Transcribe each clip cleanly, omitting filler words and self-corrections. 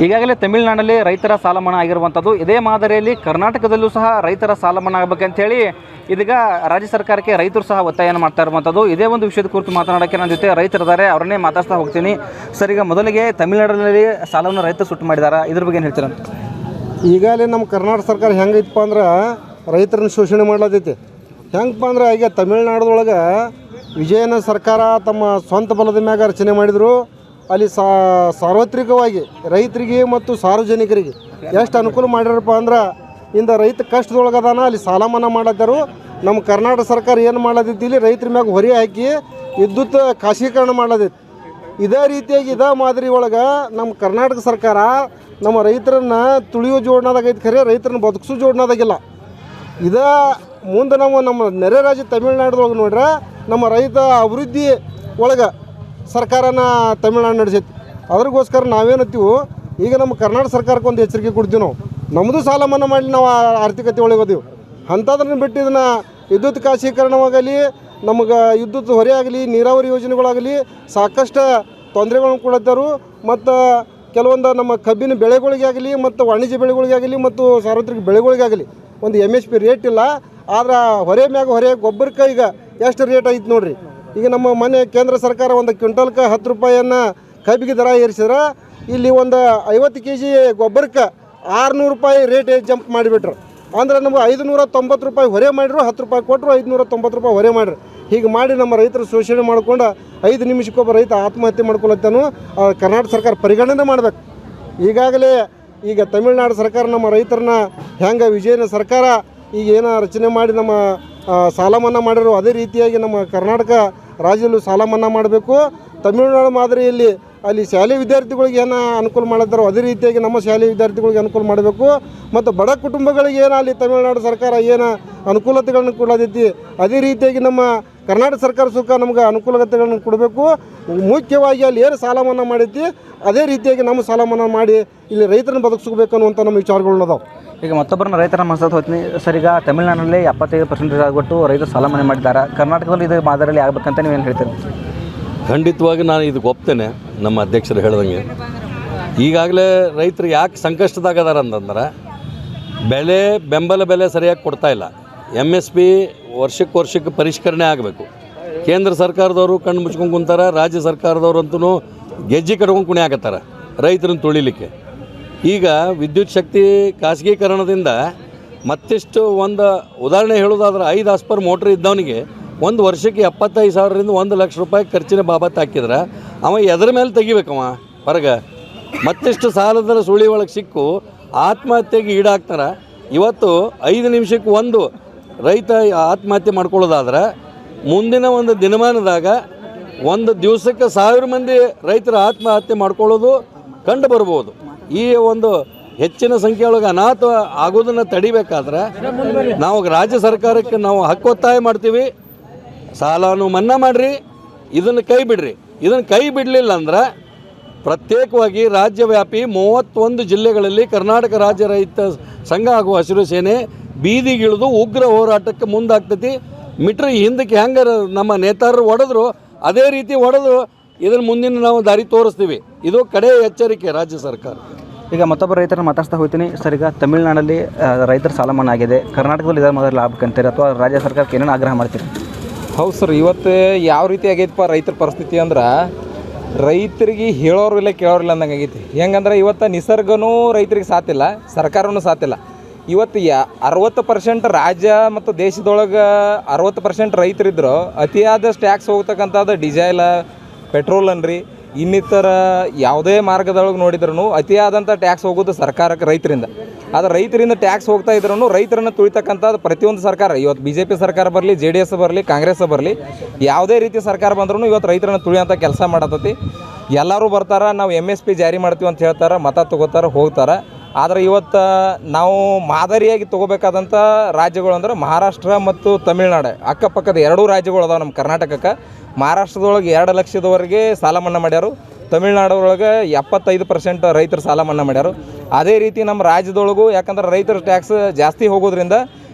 ಈಗಾಗಲೇ ತಮಿಳುನಾಡಲ್ಲಿ ರೈತರ ಸಾಲ ಮನ್ನಾ ಆಗಿರುವಂಥದ್ದು. ಇದೇ ಮಾದರಿಯಲ್ಲಿ ಕರ್ನಾಟಕದಲ್ಲೂ ಸಹ ರೈತರ ಸಾಲ ಮನ್ನಾ ಆಗಬೇಕಂತೇಳಿ ಇದೀಗ ರಾಜ್ಯ ಸರ್ಕಾರಕ್ಕೆ ರೈತರು ಸಹ ಒತ್ತಾಯವನ್ನು ಮಾಡ್ತಾ ಇರುವಂಥದ್ದು. ಇದೇ ಒಂದು ವಿಷಯದ ಕುರಿತು ಮಾತನಾಡೋಕ್ಕೆ ನನ್ನ ಜೊತೆ ರೈತರಿದ್ದಾರೆ, ಅವರನ್ನೇ ಮಾತಾಡ್ತಾ ಹೋಗ್ತೀನಿ. ಸರ್, ಈಗ ಮೊದಲಿಗೆ ತಮಿಳುನಾಡಿನಲ್ಲಿ ಸಾಲವನ್ನು ರೈತರು ಸುಟ್ಟು ಮಾಡಿದ್ದಾರೆ, ಇದ್ರ ಬಗ್ಗೆ ಏನು ಹೇಳ್ತೀರ? ಈಗಾಗಲೇ ನಮ್ಮ ಕರ್ನಾಟಕ ಸರ್ಕಾರ ಹೆಂಗೈತಪ್ಪ ಅಂದ್ರೆ ರೈತರನ್ನ ಶೋಷಣೆ ಮಾಡ್ಲತ್ತೈತಿ. ಹೆಂಗಪ್ಪ ಅಂದ್ರೆ ಈಗ ತಮಿಳುನಾಡದೊಳಗೆ ವಿಜಯನ ಸರ್ಕಾರ ತಮ್ಮ ಸ್ವಂತ ಬಲದ ಮ್ಯಾಗ ರಚನೆ ಮಾಡಿದರು. ಅಲ್ಲಿ ಸಾರ್ವತ್ರಿಕವಾಗಿ ರೈತರಿಗೆ ಮತ್ತು ಸಾರ್ವಜನಿಕರಿಗೆ ಎಷ್ಟು ಅನುಕೂಲ ಮಾಡ್ಯಾರಪ್ಪ ಅಂದ್ರೆ ಇಂದ ರೈತ ಕಷ್ಟದೊಳಗದಾನ ಅಲ್ಲಿ ಸಾಲ ಮನ್ನಾ ಮಾಡತ್ತಾರು. ನಮ್ಮ ಕರ್ನಾಟಕ ಸರ್ಕಾರ ಏನು ಮಾಡತೈತಿ, ಇಲ್ಲಿ ರೈತರ ಮ್ಯಾಗ ಹೊರೆ ಹಾಕಿ ವಿದ್ಯುತ್ ಖಾಸಗೀಕರಣ ಮಾಡತೈತಿ. ಇದೇ ರೀತಿಯಾಗಿ ಇದೇ ಮಾದರಿ ಒಳಗೆ ನಮ್ಮ ಕರ್ನಾಟಕ ಸರ್ಕಾರ ನಮ್ಮ ರೈತರನ್ನು ತುಳಿಯೋ ಜೋಡಣದಾಗೈತಿ, ಖರೆ ರೈತರನ್ನ ಬದುಕಿಸೋ ಜೋಡಣದಾಗಿಲ್ಲ. ಇದೇ ಮುಂದೆ ನಾವು ನಮ್ಮ ನೆರೆ ರಾಜ್ಯ ತಮಿಳುನಾಡದೊಳಗೆ ನೋಡ್ರೆ ನಮ್ಮ ರೈತ ಅಭಿವೃದ್ಧಿ ಒಳಗೆ ಸರ್ಕಾರನ ತಮಿಳುನಾಡು ನಡೆಸೈತಿ. ಅದ್ರಗೋಸ್ಕರ ನಾವೇನತ್ತೀವಿ, ಈಗ ನಮ್ಮ ಕರ್ನಾಟಕ ಸರ್ಕಾರಕ್ಕೆ ಒಂದು ಎಚ್ಚರಿಕೆ ಕೊಡ್ತೀವಿ. ನಮ್ಮದು ಸಾಲ ಮನ್ನಾ ಮಾಡಿ ನಾವು ಆರ್ಥಿಕತೆ ಒಳಗೆ ಹೋದೀವಿ. ಅಂಥದ್ರನ್ನ ಬಿಟ್ಟು ಇದನ್ನು ವಿದ್ಯುತ್ ಖಾಸಗೀಕರಣವಾಗಲಿ, ನಮಗೆ ವಿದ್ಯುತ್ ಹೊರೆ ಆಗಲಿ, ನೀರಾವರಿ ಯೋಜನೆಗಳಾಗಲಿ ಸಾಕಷ್ಟು ತೊಂದರೆಗಳನ್ನು ಕೊಡತ್ತಾರು. ಮತ್ತು ಕೆಲವೊಂದು ನಮ್ಮ ಕಬ್ಬಿನ ಬೆಳೆಗಳಿಗಾಗಲಿ ಮತ್ತು ವಾಣಿಜ್ಯ ಬೆಳೆಗಳಿಗಾಗಲಿ ಮತ್ತು ಸಾರ್ವತ್ರಿಕ ಬೆಳೆಗಳಿಗಾಗಲಿ ಒಂದು MSP ರೇಟ್ ಇಲ್ಲ. ಆದ್ರೆ ಹೊರೆ ಮ್ಯಾಗ ಹೊರೆ ಗೊಬ್ಬರಕ್ಕೆ ಈಗ ಎಷ್ಟು ರೇಟ್ ಐತೆ ನೋಡಿರಿ. ಈಗ ನಮ್ಮ ಮನೆ ಕೇಂದ್ರ ಸರ್ಕಾರ ಒಂದು ಕ್ವಿಂಟಲ್ಗೆ 10 ರೂಪಾಯಿಯನ್ನು ಕಬ್ಬಿಗೆ ದರ ಏರಿಸಿದ್ರೆ ಇಲ್ಲಿ ಒಂದು 50 kg ಗೊಬ್ಬರಕ್ಕೆ 600 ರೂಪಾಯಿ ರೇಟ್ ಜಂಪ್ ಮಾಡಿಬಿಟ್ರು. ಅಂದ್ರೆ ನಮಗೆ 590 ರೂಪಾಯಿ ಹೊರೆ ಮಾಡಿದ್ರು, 10 ರೂಪಾಯಿ ಕೊಟ್ಟರು 590 ರೂಪಾಯಿ ಹೊರೆ ಮಾಡಿರಿ. ಹೀಗೆ ಮಾಡಿ ನಮ್ಮ ರೈತರು ಶೋಷಣೆ ಮಾಡ್ಕೊಂಡು 5 ನಿಮಿಷಕ್ಕೊಬ್ಬ ರೈತ ಆತ್ಮಹತ್ಯೆ ಮಾಡ್ಕೊಳತ್ತಾನು. ಕರ್ನಾಟಕ ಸರ್ಕಾರ ಪರಿಗಣನೆ ಮಾಡಬೇಕು. ಈಗಾಗಲೇ ಈಗ ತಮಿಳುನಾಡು ಸರ್ಕಾರ ನಮ್ಮ ರೈತರನ್ನ ಹೆಂಗೆ ವಿಜಯನ ಸರ್ಕಾರ ಈಗ ಏನೋ ರಚನೆ ಮಾಡಿ ನಮ್ಮ ಸಾಲ ಮನ್ನಾ ಮಾಡಿರೋ ಅದೇ ರೀತಿಯಾಗಿ ನಮ್ಮ ಕರ್ನಾಟಕ ರಾಜ್ಯದಲ್ಲೂ ಸಾಲ ಮನ್ನಾ ಮಾಡಬೇಕು. ತಮಿಳುನಾಡು ಮಾದರಿಯಲ್ಲಿ ಅಲ್ಲಿ ಶಾಲೆ ವಿದ್ಯಾರ್ಥಿಗಳಿಗೆ ಏನು ಅನುಕೂಲ ಮಾಡಿದ್ದಾರೋ ಅದೇ ರೀತಿಯಾಗಿ ನಮ್ಮ ಶಾಲೆ ವಿದ್ಯಾರ್ಥಿಗಳಿಗೆ ಅನುಕೂಲ ಮಾಡಬೇಕು. ಮತ್ತು ಬಡ ಕುಟುಂಬಗಳಿಗೆ ಏನು ಅಲ್ಲಿ ತಮಿಳುನಾಡು ಸರ್ಕಾರ ಏನು ಅನುಕೂಲತೆಗಳನ್ನು ಕೊಡೋದೈತಿ ಅದೇ ರೀತಿಯಾಗಿ ನಮ್ಮ ಕರ್ನಾಟಕ ಸರ್ಕಾರ ಸುಖ ನಮ್ಗೆ ಅನುಕೂಲತೆಗಳನ್ನು ಕೊಡಬೇಕು. ಮುಖ್ಯವಾಗಿ ಅಲ್ಲಿ ಏನು ಸಾಲ ಮನ್ನಾ ಮಾಡೈತಿ ಅದೇ ರೀತಿಯಾಗಿ ನಮ್ಮ ಸಾಲ ಮನ್ನಾ ಮಾಡಿ ಇಲ್ಲಿ ರೈತರನ್ನ ಬದುಕಿಸ್ಬೇಕು ಅನ್ನುವಂಥ ನಮ್ಮ ವಿಚಾರಗಳನ್ನದಾವೆ. ಈಗ ಮತ್ತೊಬ್ಬರನ್ನ ರೈತರ ಮಾತಾಡ್ತಾ ಹೋಗ್ತೀನಿ. ಸರ್, ಈಗ ತಮಿಳುನಾಡಿನಲ್ಲಿ 75% ಆಗಿಬಿಟ್ಟು ರೈತರು ಸಾಲ ಮನ್ನಾ ಮಾಡಿದ್ದಾರೆ. ಕರ್ನಾಟಕದಲ್ಲಿ ಇದು ಮಾದರಿಯಲ್ಲಿ ಆಗಬೇಕಂತ ನೀವೇನು ಹೇಳ್ತೀರಿ? ಖಂಡಿತವಾಗಿ ನಾನು ಇದಕ್ಕೆ ಒಪ್ತೇನೆ. ನಮ್ಮ ಅಧ್ಯಕ್ಷರು ಹೇಳ್ದಂಗೆ ಈಗಾಗಲೇ ರೈತರು ಯಾಕೆ ಸಂಕಷ್ಟದಾಗದಾರ ಅಂತಂದ್ರೆ ಬೆಂಬಲ ಬೆಲೆ ಸರಿಯಾಗಿ ಕೊಡ್ತಾಯಿಲ್ಲ. MSP ವರ್ಷಕ್ಕೆ ಪರಿಷ್ಕರಣೆ ಆಗಬೇಕು. ಕೇಂದ್ರ ಸರ್ಕಾರದವರು ಕಣ್ಣು ಮುಚ್ಕೊಂಡು ಕುಂತಾರೆ, ರಾಜ್ಯ ಸರ್ಕಾರದವರು ಅಂತೂ ಗೆಜ್ಜೆ ಕಟ್ಕೊಂಡು ಕುಣಿ ಹಾಕತ್ತಾರೆ ರೈತರನ್ನು ತುಳಿಲಿಕ್ಕೆ. ಈಗ ವಿದ್ಯುತ್ ಶಕ್ತಿ ಖಾಸಗೀಕರಣದಿಂದ ಮತ್ತಿಷ್ಟು ಒಂದು ಉದಾಹರಣೆ ಹೇಳೋದಾದ್ರೆ 5 ಆಸ್ಪರ್ ಮೋಟ್ರ್ ಇದ್ದವನಿಗೆ ಒಂದು ವರ್ಷಕ್ಕೆ 75,000ರಿಂದ 1 ಲಕ್ಷ ರೂಪಾಯಿ ಖರ್ಚಿನ ಬಾಬತ್ತು ಹಾಕಿದ್ರೆ ಅವ ಎದ್ರ ಮೇಲೆ ತೆಗಿಬೇಕವ ಹೊರಗೆ. ಮತ್ತಿಷ್ಟು ಸಾಲದ ಸುಳಿ ಒಳಗೆ ಸಿಕ್ಕು ಆತ್ಮಹತ್ಯೆಗೆ ಈಡಾಗ್ತಾರೆ. ಇವತ್ತು 5 ನಿಮಿಷಕ್ಕೆ ಒಂದು ರೈತ ಆತ್ಮಹತ್ಯೆ ಮಾಡ್ಕೊಳ್ಳೋದಾದ್ರೆ ಮುಂದಿನ ಒಂದು ದಿನಮಾನದಾಗ ಒಂದು ದಿವಸಕ್ಕೆ 1000 ಮಂದಿ ರೈತರ ಆತ್ಮಹತ್ಯೆ ಮಾಡ್ಕೊಳ್ಳೋದು ಕಂಡು ಬರ್ಬೋದು. ಈ ಒಂದು ಹೆಚ್ಚಿನ ಸಂಖ್ಯೆಯೊಳಗೆ ಅನಾಥ ಆಗೋದನ್ನು ತಡಿಬೇಕಾದ್ರೆ ನಾವು ರಾಜ್ಯ ಸರ್ಕಾರಕ್ಕೆ ನಾವು ಒತ್ತಾಯ ಮಾಡ್ತೀವಿ, ಸಾಲನೂ ಮನ್ನಾ ಮಾಡಿರಿ, ಇದನ್ನು ಕೈ ಬಿಡ್ರಿ. ಇದನ್ನು ಕೈ ಬಿಡಲಿಲ್ಲ ಅಂದ್ರೆ ಪ್ರತ್ಯೇಕವಾಗಿ ರಾಜ್ಯವ್ಯಾಪಿ 31 ಜಿಲ್ಲೆಗಳಲ್ಲಿ ಕರ್ನಾಟಕ ರಾಜ್ಯ ರೈತ ಸಂಘ ಹಾಗೂ ಹಸಿರು ಸೇನೆ ಬೀದಿಗಿಳಿದು ಉಗ್ರ ಹೋರಾಟಕ್ಕೆ ಮುಂದಾಗ್ತೈತಿ. ಮಿಟ್ರಿ ಹಿಂದಕ್ಕೆ ಹೆಂಗೆ ನಮ್ಮ ನೇತಾರರು ಹೊಡೆದ್ರು ಅದೇ ರೀತಿ ಹೊಡೆದು ಇದನ್ನು ಮುಂದಿನ ನಾವು ದಾರಿ ತೋರಿಸ್ತೀವಿ. ಇದು ಕಡೆ ಎಚ್ಚರಿಕೆ ರಾಜ್ಯ ಸರ್ಕಾರ. ಈಗ ಮತ್ತೊಬ್ಬರು ರೈತರನ್ನ ಮಾತಾಡ್ತಾ ಹೋಗ್ತೀನಿ. ಸರ್, ಈಗ ತಮಿಳುನಾಡಲ್ಲಿ ರೈತರ ಸಾಲ ಮನ್ನಾ ಆಗಿದೆ, ಕರ್ನಾಟಕದಲ್ಲಿ ಇದರ ಮೊದಲು ಆಗ್ಬೇಕಂತೀರಿ ಅಥವಾ ರಾಜ್ಯ ಸರ್ಕಾರಕ್ಕೆ ಏನೇನು ಆಗ್ರಹ ಮಾಡ್ತೀರಿ? ಹೌದು ಸರ್, ಇವತ್ತು ಯಾವ ರೀತಿ ಆಗೈತಪ್ಪ ರೈತರ ಪರಿಸ್ಥಿತಿ ಅಂದ್ರೆ ರೈತರಿಗೆ ಹೇಳೋರು ಇಲ್ಲ ಕೇಳೋರಿಲ್ಲ ಅಂದಂಗೆ ಆಗೈತಿ. ಹೆಂಗಂದ್ರೆ ಇವತ್ತು ನಿಸರ್ಗನೂ ರೈತರಿಗೆ ಸಾತಿಲ್ಲ, ಸರ್ಕಾರನೂ ಸಾತಿಲ್ಲ. ಇವತ್ತು 60% ರಾಜ್ಯ ಮತ್ತು ದೇಶದೊಳಗೆ 60% ರೈತರಿದ್ರು ಅತಿಯಾದಷ್ಟು ಟ್ಯಾಕ್ಸ್ ಹೋಗ್ತಕ್ಕಂಥದ್ದು ಡೀಸೆಲ್, ಪೆಟ್ರೋಲ್ ಅನ್ರಿ, ಇನ್ನಿತರ ಯಾವುದೇ ಮಾರ್ಗದೊಳಗೆ ನೋಡಿದ್ರೂ ಅತಿಯಾದಂಥ ಟ್ಯಾಕ್ಸ್ ಹೋಗೋದು ಸರ್ಕಾರಕ್ಕೆ ರೈತರಿಂದ. ಆದರೆ ರೈತರಿಂದ ಟ್ಯಾಕ್ಸ್ ಹೋಗ್ತಾ ಇದ್ರೂ ರೈತರನ್ನು ತುಳಿತಕ್ಕಂಥದ್ದು ಪ್ರತಿಯೊಂದು ಸರ್ಕಾರ, ಇವತ್ತು BJP ಸರ್ಕಾರ ಬರಲಿ, JDS ಬರಲಿ, ಕಾಂಗ್ರೆಸ್ ಬರಲಿ, ಯಾವುದೇ ರೀತಿ ಸರ್ಕಾರ ಬಂದ್ರೂ ಇವತ್ತು ರೈತರನ್ನು ತುಳಿಯೋಂಥ ಕೆಲಸ ಮಾಡತೈತಿ. ಎಲ್ಲರೂ ಬರ್ತಾರೆ, ನಾವು MSP ಜಾರಿ ಮಾಡ್ತೀವಿ ಅಂತ ಹೇಳ್ತಾರೆ, ಮತ ತೊಗೋತಾರೆ, ಹೋಗ್ತಾರೆ. ಆದರೆ ಇವತ್ತು ನಾವು ಮಾದರಿಯಾಗಿ ತೊಗೋಬೇಕಾದಂಥ ರಾಜ್ಯಗಳು ಅಂದ್ರೆ ಮಹಾರಾಷ್ಟ್ರ ಮತ್ತು ತಮಿಳುನಾಡು, ಅಕ್ಕಪಕ್ಕದ 2 ರಾಜ್ಯಗಳು ಅದಾವೆ ನಮ್ಮ ಕರ್ನಾಟಕಕ್ಕೆ. ಮಹಾರಾಷ್ಟ್ರದೊಳಗೆ 2 ಲಕ್ಷದವರೆಗೆ ಸಾಲ ಮನ್ನಾ ಮಾಡ್ಯಾರು, ತಮಿಳುನಾಡೊಳಗೆ 75% ರೈತರು ಸಾಲ ಮನ್ನಾ ಮಾಡ್ಯಾರು. ಅದೇ ರೀತಿ ನಮ್ಮ ರಾಜ್ಯದೊಳಗೂ ಯಾಕಂದ್ರೆ ರೈತರ ಟ್ಯಾಕ್ಸ್ ಜಾಸ್ತಿ ಹೋಗೋದ್ರಿಂದ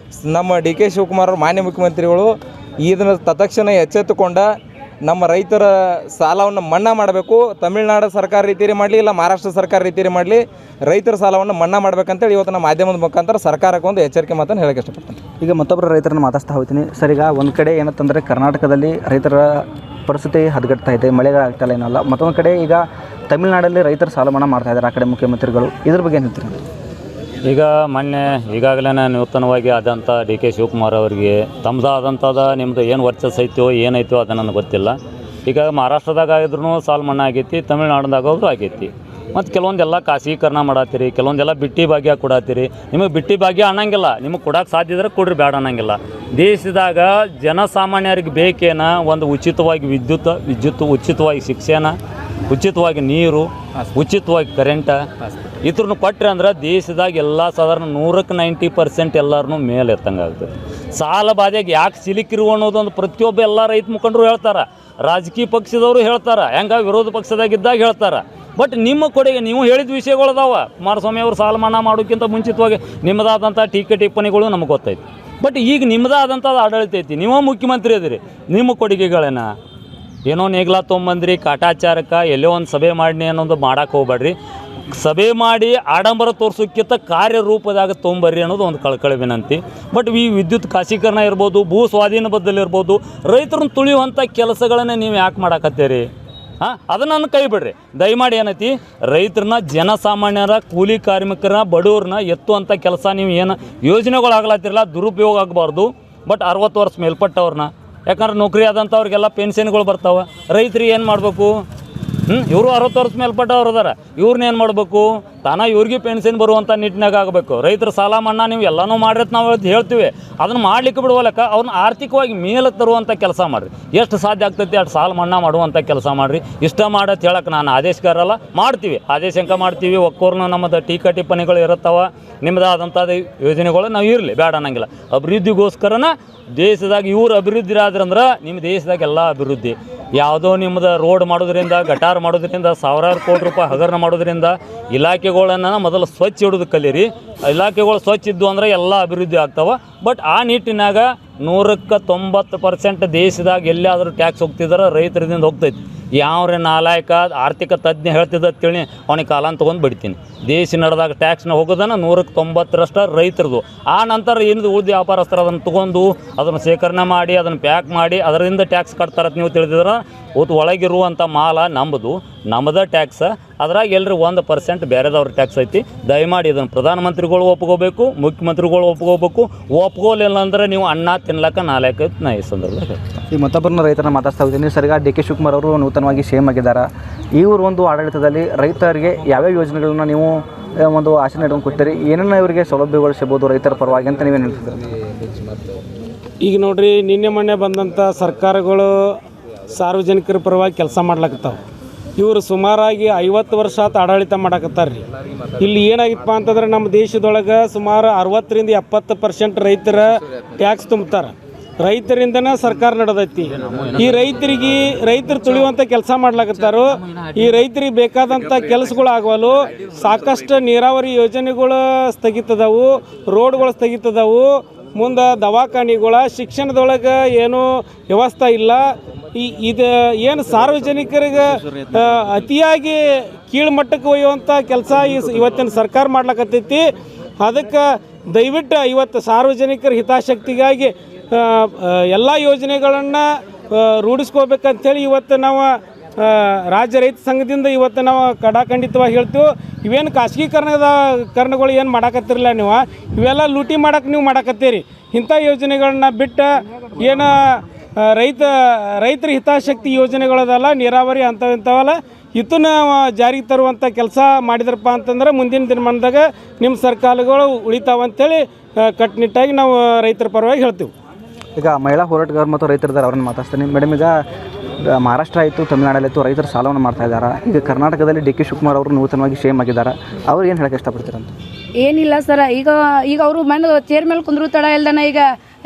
ನಮ್ಮ DK ಶಿವಕುಮಾರ್ ಮಾನ್ಯ ಮುಖ್ಯಮಂತ್ರಿಗಳು ಇದನ್ನು ತತ್ಕ್ಷಣ ಎಚ್ಚೆತ್ತುಕೊಂಡ ನಮ್ಮ ರೈತರ ಸಾಲವನ್ನು ಮನ್ನಾ ಮಾಡಬೇಕು. ತಮಿಳುನಾಡು ಸರ್ಕಾರ ರೀತಿಯಲ್ಲಿ ಮಾಡಲಿ, ಇಲ್ಲ ಮಹಾರಾಷ್ಟ್ರ ಸರ್ಕಾರ ರೀತಿಯಲ್ಲಿ ಮಾಡಲಿ, ರೈತರ ಸಾಲವನ್ನು ಮನ್ನಾ ಮಾಡಬೇಕಂತೇಳಿ ಇವತ್ತು ನಮ್ಮ ಮಾಧ್ಯಮದ ಮುಖಾಂತರ ಸರ್ಕಾರಕ್ಕೆ ಒಂದು ಎಚ್ಚರಿಕೆ ಮಾತನ್ನು ಹೇಳಕ್ಕೆ ಇಷ್ಟಪಡ್ತೀನಿ. ಈಗ ಮತ್ತೊಬ್ಬರು ರೈತರನ್ನು ಮಾತಾಡ್ತಾ ಹೋಗ್ತೀನಿ ಸರ್. ಈಗ ಒಂದು ಕಡೆ ಏನಂತಂದರೆ ಕರ್ನಾಟಕದಲ್ಲಿ ರೈತರ ಪರಿಸ್ಥಿತಿ ಹದಗೆಡ್ತಾ ಇದೆ, ಮಳೆಗಾಗ್ತಾಯಿಲ್ಲ ಏನಲ್ಲ. ಮತ್ತೊಂದು ಕಡೆ ಈಗ ತಮಿಳುನಾಡಲ್ಲಿ ರೈತರ ಸಾಲ ಮನ್ನಾ ಮಾಡ್ತಾ ಇದ್ದಾರೆ ಆ ಕಡೆ ಮುಖ್ಯಮಂತ್ರಿಗಳು. ಇದ್ರ ಬಗ್ಗೆ ಏನು ಹೇಳ್ತೀರಿ? ಈಗ ಮೊನ್ನೆ ಈಗಾಗಲೇ ನೂತನವಾಗಿ ಆದಂಥ ಡಿ ಕೆ ಶಿವಕುಮಾರ್ ಅವರಿಗೆ ತಮ್ಮದಾದಂಥದ್ದು ನಿಮ್ಮದು ಏನು ವರ್ಚಸ್ ಐತೋ ಏನೈತೋ ಅದು ನನಗೆ ಗೊತ್ತಿಲ್ಲ. ಈಗ ಮಹಾರಾಷ್ಟ್ರದಾಗ ಆಗಿದ್ರೂ ಸಾಲ ಮನ್ನಾ ಆಗೈತಿ, ತಮಿಳ್ನಾಡ್ದಾಗೋದ್ರು ಆಗೈತಿ. ಮತ್ತು ಕೆಲವೊಂದೆಲ್ಲ ಖಾಸಗೀಕರಣ ಮಾಡತ್ತೀರಿ, ಕೆಲವೊಂದೆಲ್ಲ ಬಿಟ್ಟಿ ಭಾಗ್ಯ ಕೊಡತ್ತೀರಿ. ನಿಮಗೆ ಬಿಟ್ಟಿ ಭಾಗ್ಯ ಅನ್ನಂಗಿಲ್ಲ, ನಿಮಗೆ ಕೊಡೋಕೆ ಸಾಧ್ಯ ಇದ್ರೆ ಕೊಡ್ರಿ, ಬೇಡ ಅನ್ನಂಗಿಲ್ಲ. ದೇಶದಾಗ ಜನಸಾಮಾನ್ಯರಿಗೆ ಬೇಕೇನ ಒಂದು ಉಚಿತವಾಗಿ ವಿದ್ಯುತ್ ಉಚಿತವಾಗಿ ಶಿಕ್ಷಣ, ಉಚಿತವಾಗಿ ನೀರು, ಉಚಿತವಾಗಿ ಕರೆಂಟ ಇದ್ರನ್ನು ಕೊಟ್ಟರೆ ಅಂದ್ರೆ ದೇಶದಾಗ ಎಲ್ಲ ಸಾಧಾರಣ 100% ಎಲ್ಲರೂ ಮೇಲೆ ಎತ್ತಂಗಾಗ್ತದೆ. ಸಾಲ ಬಾಧೆಗೆ ಯಾಕೆ ಸಿಲುಕಿರು ಅನ್ನೋದೊಂದು ಪ್ರತಿಯೊಬ್ಬ ಎಲ್ಲ ರೈತ ಮುಖಂಡರು ಹೇಳ್ತಾರೆ, ರಾಜಕೀಯ ಪಕ್ಷದವರು ಹೇಳ್ತಾರೆ, ಹೆಂಗೆ ವಿರೋಧ ಪಕ್ಷದಾಗಿದ್ದಾಗ ಹೇಳ್ತಾರೆ. ಬಟ್ ನಿಮ್ಮ ಕೊಡುಗೆ ನೀವು ಹೇಳಿದ ವಿಷಯಗಳದಾವ. ಕುಮಾರಸ್ವಾಮಿ ಅವರು ಸಾಲ ಮನ್ನಾ ಮಾಡೋಕ್ಕಿಂತ ಮುಂಚಿತವಾಗಿ ನಿಮ್ಮದಾದಂಥ ಟೀಕೆ ಟಿಪ್ಪಣಿಗಳು ನಮಗೆ ಗೊತ್ತೈತಿ. ಬಟ್ ಈಗ ನಿಮ್ಮದಾದಂಥದ್ದು ಆಡಳಿತ ಐತಿ, ನೀವು ಮುಖ್ಯಮಂತ್ರಿ ಅದಿರಿ, ನಿಮ್ಮ ಕೊಡುಗೆಗಳೇನ ಏನೋ ನೇಗ್ಲ ತೊಗೊಂಬಂದ್ರಿ ಕಾಟಾಚಾರಕ್ಕೆ ಎಲ್ಲೋ ಒಂದು ಸಭೆ ಮಾಡಿನಿ ಅನ್ನೋದು ಮಾಡೋಕೆ ಹೋಗ್ಬೇಡ್ರಿ. ಸಭೆ ಮಾಡಿ ಆಡಂಬರ ತೋರಿಸೋಕ್ಕಿಂತ ಕಾರ್ಯರೂಪದಾಗ ತೊಗೊಂಬರ್ರಿ ಅನ್ನೋದು ಒಂದು ಕಳಕಳಿ ವಿನಂತಿ. ಬಟ್ ಈ ವಿದ್ಯುತ್ ಖಾಸಗೀಕರಣ ಇರ್ಬೋದು, ಭೂ ಸ್ವಾಧೀನ ಬದಲಿರ್ಬೋದು, ರೈತರನ್ನ ತುಳಿಯುವಂಥ ಕೆಲಸಗಳನ್ನೇ ನೀವು ಯಾಕೆ ಮಾಡಾಕತ್ತೀರಿ? ಅದನ್ನು ಕೈ ಬಿಡ್ರಿ ದಯಮಾಡಿ. ಏನೈತಿ ರೈತರನ್ನ, ಜನಸಾಮಾನ್ಯರ, ಕೂಲಿ ಕಾರ್ಮಿಕರ, ಬಡವ್ರನ್ನ ಎತ್ತುವಂಥ ಕೆಲಸ ನೀವು ಏನು ಯೋಜನೆಗಳಾಗ್ಲತ್ತಿರಲ್ಲ ದುರುಪಯೋಗ ಆಗಬಾರ್ದು. ಬಟ್ 60 ವರ್ಷ ಮೇಲ್ಪಟ್ಟವ್ರನ್ನ, ಯಾಕಂದ್ರೆ ನೌಕರಿ ಆದಂಥವ್ರಿಗೆಲ್ಲ ಪೆನ್ಷನ್ಗಳು ಬರ್ತಾವೆ. ರೈತರಿಗೆ ಏನು ಮಾಡಬೇಕು? ಇವರು 60 ವರ್ಷ ಮೇಲ್ಪಟ್ಟವ್ರು ಅದಾರ, ಇವ್ರನ್ನ ಏನು ಮಾಡಬೇಕು? ತಾನ ಇವ್ರಿಗೆ ಪೆನ್ಷನ್ ಬರುವಂಥ ನಿಟ್ಟಿನಾಗ ಆಗಬೇಕು. ರೈತರ ಸಾಲ ಮನ್ನಾ ನೀವು ಎಲ್ಲನೂ ಮಾಡಿರತ್ತೆ ನಾವು ಹೇಳ್ತೀವಿ, ಅದನ್ನು ಮಾಡ್ಲಿಕ್ಕೆ ಬಿಡುವಲ್ಲಕ ಅವ್ರನ್ನ ಆರ್ಥಿಕವಾಗಿ ಮೇಲೆ ತರುವಂಥ ಕೆಲಸ ಮಾಡಿರಿ. ಎಷ್ಟು ಸಾಧ್ಯ ಆಗ್ತೈತಿ ಅಷ್ಟು ಸಾಲ ಮನ್ನಾ ಮಾಡುವಂಥ ಕೆಲಸ ಮಾಡಿರಿ. ಇಷ್ಟ ಮಾಡತ್ತೆ ಹೇಳಕ್ಕೆ ನಾನು ಆದೇಶಗಾರಲ್ಲ, ಮಾಡ್ತೀವಿ, ಆದೇಶಂಕ ಮಾಡ್ತೀವಿ. ಒಕ್ಕೋರ್ನ ನಮ್ಮದು ಟೀಕಾ ಟಿಪ್ಪಣಿಗಳು ಇರುತ್ತವೆ, ನಿಮ್ಮದಾದಂಥದ್ದು ಯೋಜನೆಗಳು ನಾವು ಇರಲಿ, ಬೇಡ ಅನ್ನಂಗಿಲ್ಲ. ಅಭಿವೃದ್ಧಿಗೋಸ್ಕರನ ದೇಶದಾಗ ಇವ್ರು ಅಭಿವೃದ್ಧಿ ಆದ್ರಂದ್ರೆ ನಿಮ್ಮ ದೇಶದಾಗ ಎಲ್ಲ ಅಭಿವೃದ್ಧಿ. ಯಾವುದೋ ನಿಮ್ಮದು ರೋಡ್ ಮಾಡೋದ್ರಿಂದ, ಗಟಾರ್ ಮಾಡೋದ್ರಿಂದ, ಸಾವಿರಾರು ಕೋಟಿ ರೂಪಾಯಿ ಹಗರಣ ಮಾಡೋದ್ರಿಂದ ಇಲಾಖೆಗಳನ್ನು ಮೊದಲು ಸ್ವಚ್ಛ ಇಡೋದು ಕಲೀರಿ. ಇಲಾಖೆಗಳು ಸ್ವಚ್ಛ ಇದ್ದು ಅಂದರೆ ಎಲ್ಲ ಅಭಿವೃದ್ಧಿ ಆಗ್ತಾವೆ. ಬಟ್ ಆ ನಿಟ್ಟಿನಾಗ 190% ದೇಶದಾಗ ಎಲ್ಲಿಯಾದರೂ ಟ್ಯಾಕ್ಸ್ ಹೋಗ್ತಿದ್ದಾರೆ, ರೈತರಿಂದ ಹೋಗ್ತೈತಿ. ಯಾವ್ರೆ ನಾಲಾಯಕ ಆರ್ಥಿಕ ತಜ್ಞ ಹೇಳ್ತಿದ್ದ ತಿಳಿ ಅವನಿಗೆ ಕಾಲನ್ ತೊಗೊಂಡು ಬಿಡ್ತೀನಿ. ದೇಶ ನಡೆದಾಗ ಟ್ಯಾಕ್ಸ್ನ ಹೋಗೋದನ್ನು 190% ರೈತರದು. ಆ ನಂತರ ಏನಿದು ಉಳಿದ ವ್ಯಾಪಾರಸ್ಥರು ಅದನ್ನು ತೊಗೊಂಡು ಅದನ್ನು ಶೇಖರಣೆ ಮಾಡಿ ಅದನ್ನು ಪ್ಯಾಕ್ ಮಾಡಿ ಅದರಿಂದ ಟ್ಯಾಕ್ಸ್ ಕಟ್ತಾರತ್ ನೀವು ತಿಳಿದಿದ್ರೆ. ಒಳಗಿರುವಂಥ ಮಾಲ ನಮ್ಮದ ಟ್ಯಾಕ್ಸ್, ಅದ್ರಾಗ ಎಲ್ಲರೂ 1% ಬೇರೆದವ್ರ ಟ್ಯಾಕ್ಸ್ ಐತಿ. ದಯಮಾಡಿ ಇದನ್ನು ಪ್ರಧಾನಮಂತ್ರಿಗಳು ಒಪ್ಕೋಬೇಕು, ಮುಖ್ಯಮಂತ್ರಿಗಳು ಒಪ್ಕೋಬೇಕು. ಒಪ್ಕೋಲಿಲ್ಲ ಅಂದರೆ ನೀವು ಅನ್ನ ತಿನ್ಲಕ್ಕ ನಾಲ್ಕು ನಾ ಈ ಸಂದರ್ಭದಲ್ಲಿ ಈ ಮತ್ತೊಬ್ಬರನ್ನ ರೈತರನ್ನ ಮಾತಾಡ್ತಾ ಹೋಗ್ತೀನಿ ಸರ್. ಈಗ ಡಿ ಕೆ ಶಿವಕುಮಾರ್ ಅವರು ನೂತನವಾಗಿ ಸಿ ಎಂ ಆಗಿದ್ದಾರೆ. ಇವರು ಒಂದು ಆಡಳಿತದಲ್ಲಿ ರೈತರಿಗೆ ಯಾವ್ಯಾವ ಯೋಜನೆಗಳನ್ನ ನೀವು ಒಂದು ಆಸೆ ಇಟ್ಕೊಂಡು ಕೊಡ್ತೀರಿ? ಏನೇನು ಇವರಿಗೆ ಸೌಲಭ್ಯಗಳು ಸಿಗ್ಬೋದು ರೈತರ ಪರವಾಗಿ ಅಂತ ನೀವೇನು ಹೇಳ್ತಿದ್ದೀರಿ? ಈಗ ನೋಡ್ರಿ, ನಿನ್ನೆ ಮೊನ್ನೆ ಬಂದಂಥ ಸರ್ಕಾರಗಳು ಸಾರ್ವಜನಿಕರ ಪರವಾಗಿ ಕೆಲಸ ಮಾಡ್ಲಕತ್ತಾವ. ಇವರು ಸುಮಾರಾಗಿ 50 ವರ್ಷ ಆತ ಆಡಳಿತ ಮಾಡಕತ್ತಾರ್ರಿ. ಇಲ್ಲಿ ಏನಾಗಿತ್ತಪ್ಪ ಅಂತಂದ್ರೆ ನಮ್ಮ ದೇಶದೊಳಗೆ ಸುಮಾರು 60-70% ರೈತರ ಟ್ಯಾಕ್ಸ್ ತುಂಬ್ತಾರೆ. ರೈತರಿಂದನೇ ಸರ್ಕಾರ ನಡೆದೈತಿ. ಈ ರೈತರು ತುಳಿಯುವಂಥ ಕೆಲಸ ಮಾಡ್ಲಾಕತ್ತಾರೋ. ಈ ರೈತರಿಗೆ ಬೇಕಾದಂಥ ಕೆಲಸಗಳು ಆಗವಲು. ಸಾಕಷ್ಟು ನೀರಾವರಿ ಯೋಜನೆಗಳು ಸ್ಥಗಿತದವು, ರೋಡ್ಗಳು ಸ್ಥಗಿತದವು. ಮುಂದೆ ದವಾಖಾನಿಗಳ ಶಿಕ್ಷಣದೊಳಗೆ ಏನೂ ವ್ಯವಸ್ಥೆ ಇಲ್ಲ. ಇದು ಏನು ಸಾರ್ವಜನಿಕರಿಗೆ ಅತಿಯಾಗಿ ಕೀಳ್ಮಟ್ಟಕ್ಕೆ ಒಯ್ಯುವಂಥ ಕೆಲಸ ಇವತ್ತಿನ ಸರ್ಕಾರ ಮಾಡ್ಲಕತ್ತೈತಿ. ಅದಕ್ಕೆ ದಯವಿಟ್ಟು ಇವತ್ತು ಸಾರ್ವಜನಿಕರ ಹಿತಾಸಕ್ತಿಗಾಗಿ ಎಲ್ಲ ಯೋಜನೆಗಳನ್ನು ರೂಢಿಸ್ಕೋಬೇಕಂತೇಳಿ ಇವತ್ತು ನಾವು ರಾಜ್ಯ ರೈತ ಸಂಘದಿಂದ ಇವತ್ತು ನಾವು ಕಡಾಖಂಡಿತವಾಗಿ ಹೇಳ್ತೀವಿ. ಇವೇನು ಖಾಸಗೀಕರಣಗಳು ಏನು ಮಾಡಾಕತ್ತಿರಲ್ಲ, ನೀವು ಇವೆಲ್ಲ ಲೂಟಿ ಮಾಡಕ್ಕೆ ನೀವು ಮಾಡಾಕತ್ತೀರಿ. ಇಂಥ ಯೋಜನೆಗಳನ್ನ ಬಿಟ್ಟು ಏನು ರೈತರ ಹಿತಾಸಕ್ತಿ ಯೋಜನೆಗಳದಲ್ಲ, ನೀರಾವರಿ ಅಂಥವೆಲ್ಲ ಇದನ್ನ ಜಾರಿಗೆ ತರುವಂಥ ಕೆಲಸ ಮಾಡಿದ್ರಪ್ಪ ಅಂತಂದ್ರೆ ಮುಂದಿನ ದಿನಮಾನದಾಗ ನಿಮ್ಮ ಸರ್ಕಾರಗಳು ಉಳಿತಾವಂತೇಳಿ ಕಟ್ಟುನಿಟ್ಟಾಗಿ ನಾವು ರೈತರ ಪರವಾಗಿ ಹೇಳ್ತೀವಿ. ಈಗ ಮಹಿಳಾ ಹೋರಾಟಗಾರರು ಮತ್ತು ರೈತರಿದ್ದಾರೆ, ಅವ್ರನ್ನ ಮಾತಾಡ್ತೀನಿ. ಮೇಡಮ್, ಈಗ ಮಹಾರಾಷ್ಟ್ರ ಆಯಿತು, ತಮಿಳುನಾಡಲ್ಲಿತ್ತು, ರೈತರ ಸಾಲವನ್ನು ಮಾಡ್ತಾ ಇದ್ದಾರೆ. ಈಗ ಕರ್ನಾಟಕದಲ್ಲಿ ಡಿ ಕೆ ಶಿವಕುಮಾರ್ ಅವರು ನೂತನವಾಗಿ ಸಿ ಎಂ ಆಗಿದ್ದಾರೆ. ಅವ್ರು ಏನು ಹೇಳಕ್ಕೆ ಇಷ್ಟಪಡ್ತೀರಂತ? ಏನಿಲ್ಲ ಸರ್, ಈಗ ಅವರು ಬಂದು ಚೇರ್ ಮೇಲೆ ಕುಂದ್ರು ತಡ ಇಲ್ದನ ಈಗ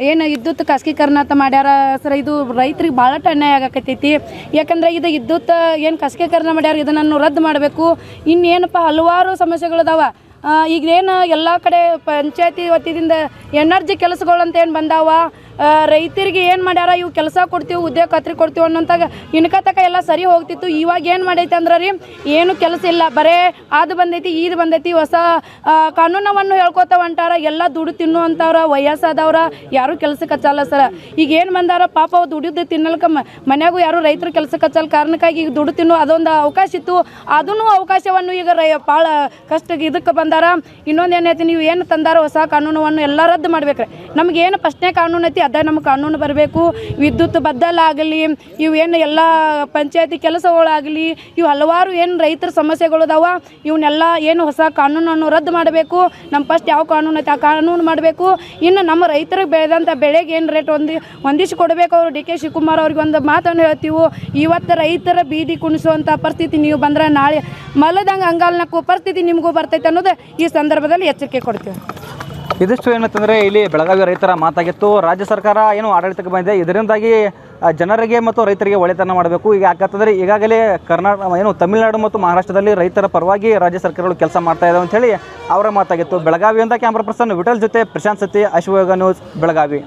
ಏನು ವಿದ್ಯುತ್ ಖಾಸಗೀಕರಣ ಅಂತ ಮಾಡ್ಯಾರ ಸರ್. ಇದು ರೈತರಿಗೆ ಭಾಳ ಅನ್ಯಾಯ ಆಗಕತ್ತೈತಿ. ಯಾಕಂದ್ರೆ ಇದು ವಿದ್ಯುತ್ ಏನು ಖಾಸಗೀಕರಣ ಮಾಡ್ಯಾರ, ಇದನ್ನು ರದ್ದು ಮಾಡಬೇಕು. ಇನ್ನೇನಪ್ಪ ಹಲವಾರು ಸಮಸ್ಯೆಗಳದಾವ. ಈಗೇನು ಎಲ್ಲ ಕಡೆ ಪಂಚಾಯತಿ ವತಿಯಿಂದ ಎನರ್ಜಿ ಕೆಲಸಗಳಂತ ಏನು ಬಂದಾವ, ರೈತರಿಗೆ ಏನು ಮಾಡ್ಯಾರ ಇವು ಕೆಲಸ ಕೊಡ್ತೀವಿ ಉದ್ಯೋಗ ಖಾತ್ರಿ ಕೊಡ್ತೀವಿ ಅನ್ನೋಂತಾಗ ಇನ್ಕತಕ ಎಲ್ಲ ಸರಿ ಹೋಗ್ತಿತ್ತು. ಇವಾಗ ಏನು ಮಾಡೈತೆ ಅಂದ್ರೆ ರೀ ಏನು ಕೆಲಸ ಇಲ್ಲ, ಬರೇ ಅದು ಬಂದೈತಿ ಇದು ಬಂದೈತಿ, ಹೊಸ ಕಾನೂನವನ್ನು ಹೇಳ್ಕೊತ ಹೊಂಟಾರ. ಎಲ್ಲ ದುಡ್ಡು ತಿನ್ನುವಂಥವ್ರ ವಯಸ್ಸಾದವ್ರ ಯಾರೂ ಕೆಲಸಕ್ಕೆ ಹಚ್ಚಲ್ಲ ಸರ. ಈಗ ಏನು ಬಂದಾರ ಪಾಪ ಅವು ದುಡಿದು ತಿನ್ನಲ್ಕ ಮನ್ಯಾಗೂ ಯಾರು ರೈತರು ಕೆಲಸಕ್ಕೆ ಹಚ್ಚಲ್ಲ ಕಾರಣಕ್ಕಾಗಿ ಈಗ ದುಡ್ಡು ತಿನ್ನು ಅದೊಂದು ಅವಕಾಶ ಇತ್ತು. ಅದನ್ನು ಅವಕಾಶವನ್ನು ಈಗ ಭಾಳ ಕಷ್ಟ ಇದಕ್ಕೆ ಬಂದಾರ. ಇನ್ನೊಂದು ಏನೈತಿ, ನೀವು ಏನು ತಂದಾರ ಹೊಸ ಕಾನೂನವನ್ನು ಎಲ್ಲ ರದ್ದು ಮಾಡ್ಬೇಕ್ರಿ. ನಮಗೇನು ಫಸ್ಟ್ನೇ ಕಾನೂನು ಐತಿ ಅದ ನಮ್ಗೆ ಕಾನೂನು ಬರಬೇಕು. ವಿದ್ಯುತ್ ಬದ್ದಲಾಗಲಿ, ಇವೇನು ಎಲ್ಲ ಪಂಚಾಯತಿ ಕೆಲಸಗಳಾಗಲಿ, ಇವು ಹಲವಾರು ಏನು ರೈತರ ಸಮಸ್ಯೆಗಳದಾವ ಇವನ್ನೆಲ್ಲ ಏನು ಹೊಸ ಕಾನೂನನ್ನು ರದ್ದು ಮಾಡಬೇಕು. ನಮ್ಮ ಫಸ್ಟ್ ಯಾವ ಕಾನೂನು ಐತೆ ಆ ಕಾನೂನು ಮಾಡಬೇಕು. ಇನ್ನು ನಮ್ಮ ರೈತರಿಗೆ ಬೆಳೆದಂಥ ಬೆಳೆಗೆ ಏನು ರೇಟ್ ಹೊಂದಿಸಿ ಕೊಡಬೇಕು. ಅವರು ಡಿ ಕೆ ಶಿವಕುಮಾರ್ ಅವ್ರಿಗೆ ಒಂದು ಮಾತನ್ನು ಹೇಳ್ತೀವಿ, ಇವತ್ತು ರೈತರ ಬೀದಿ ಕುಣಿಸುವಂಥ ಪರಿಸ್ಥಿತಿ ನೀವು ಬಂದರೆ ನಾಳೆ ಮಲದಂಗೆ ಅಂಗಾಲ್ನಕ್ಕೂ ಪರಿಸ್ಥಿತಿ ನಿಮಗೂ ಬರ್ತೈತೆ ಅನ್ನೋದು ಈ ಸಂದರ್ಭದಲ್ಲಿ ಎಚ್ಚರಿಕೆ ಕೊಡ್ತೀವಿ. ಇದಿಷ್ಟು ಏನಂತಂದರೆ ಇಲ್ಲಿ ಬೆಳಗಾವಿ ರೈತರ ಮಾತಾಗಿತ್ತು. ರಾಜ್ಯ ಸರ್ಕಾರ ಏನು ಆಡಳಿತಕ್ಕೆ ಬಂದಿದೆ, ಇದರಿಂದಾಗಿ ಜನರಿಗೆ ಮತ್ತು ರೈತರಿಗೆ ಒಳ್ಳೆತನ ಮಾಡಬೇಕು. ಈಗ ಯಾಕಂತಂದರೆ ಈಗಾಗಲೇ ತಮಿಳುನಾಡು ಮತ್ತು ಮಹಾರಾಷ್ಟ್ರದಲ್ಲಿ ರೈತರ ಪರವಾಗಿ ರಾಜ್ಯ ಸರ್ಕಾರಗಳು ಕೆಲಸ ಮಾಡ್ತಾ ಇದ್ದಾವೆ ಅಂಥೇಳಿ ಅವರ ಮಾತಾಗಿತ್ತು. ಬೆಳಗಾವಿಯಿಂದ ಕ್ಯಾಮ್ರಾ ಪರ್ಸನ್ ವಿಠಲ್ ಜೊತೆ ಪ್ರಶಾಂತ್ ಸತಿ, ಅಶ್ವಯೋಗ ನ್ಯೂಸ್, ಬೆಳಗಾವಿ.